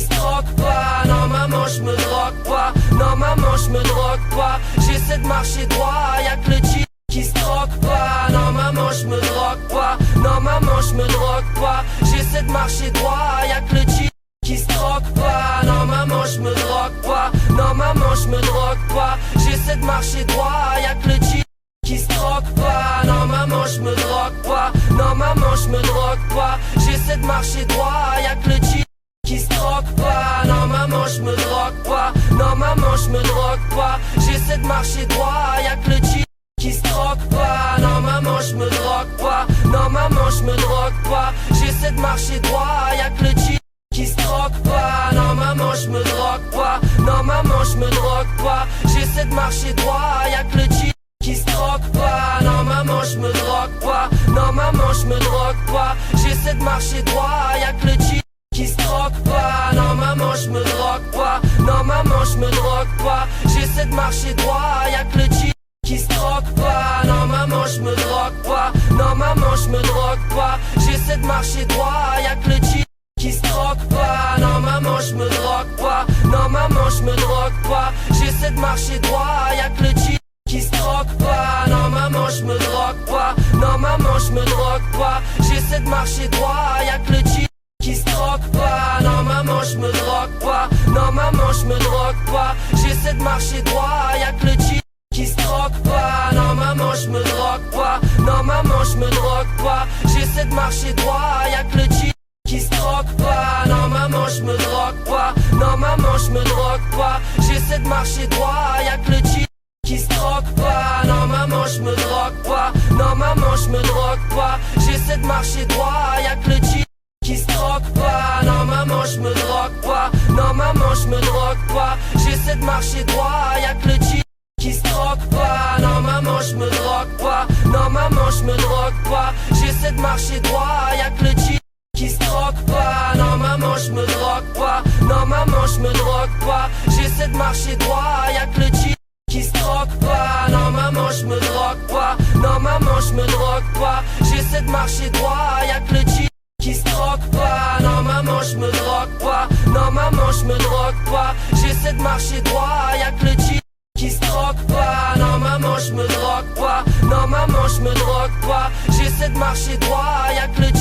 se drogue pas. Non maman je me drogue pas. Non maman je me drogue pas. J'essaie de marcher droit, y'a que le G qui se drogue pas. Non maman je me drogue pas. Non maman je me drogue pas. J'essaie de marcher droit, y'a que le G qui se drogue pas. Non maman je me drogue pas. Non maman je me drogue pas. J'essaie de marcher droit, y'a que le G qui se drogue pas. Non maman je me drogue pas. Non maman je me drogue pas. J'essaie de marcher droit, y'a que le G qui se drogue pas. Non maman je me drogue pas. Non maman je me drogue pas. J'essaie de marcher droit, y'a que le G qui se drogue pas. Non maman je me drogue pas. Non maman je me drogue pas. J'essaie de marcher droit, y'a que le G qui se drogue pas. Non maman je me drogue pas. Non maman je me drogue pas. J'essaie de marcher droit, y'a que le G qui se drogue pas. Non maman je me drogue pas. Non maman je me drogue pas. J'essaie de marcher droit, y'a que le G qui se drogue pas. Non maman je me drogue pas. Non maman je me drogue pas. J'essaie de marcher droit, y'a que le G qui se drogue pas. Non maman je me drogue pas. Non maman je me drogue pas. J'essaie de marcher droit, y'a que le G qui se drogue pas. Non maman je me drogue pas. Non maman je me drogue pas. J'essaie de marcher droit, y'a que le G qui se drogue pas. Non maman je me drogue pas. Non maman je me drogue pas. J'essaie de marcher droit, y'a que le G qui se drogue pas. Non maman je me drogue pas. Non maman je me drogue pas. J'essaie de marcher droit, y'a que le G qui se drogue pas. Non maman je me drogue pas. Non maman je me drogue pas. J'essaie de marcher droit, y'a que le G qui se drogue pas. Non maman je me drogue pas. Non maman je me drogue pas. J'essaie de marcher droit, y'a que le G qui se drogue pas. Non maman je me drogue pas. Non maman je me drogue pas. J'essaie de marcher droit, y'a que le G qui se drogue pas. Non maman je me drogue pas. Non maman je me drogue pas. J'essaie de marcher droit, y'a que le G qui se drogue pas. Non maman je me drogue pas. Non maman je me drogue pas. J'essaie de marcher droit, y'a que le G qui se drogue pas. Non maman je me drogue pas. Non maman je me drogue pas. J'essaie de marcher droit, y'a que le G qui se drogue pas. Non maman je me drogue pas. Non maman je me drogue pas. J'essaie de marcher droit, y'a que le G qui se drogue pas. Non maman je me drogue pas. Non maman je me drogue pas. J'essaie de marcher droit, y'a que le G qui se drogue pas. Non maman je me drogue pas. Non maman je me drogue pas. J'essaie de marcher droit, y'a que le G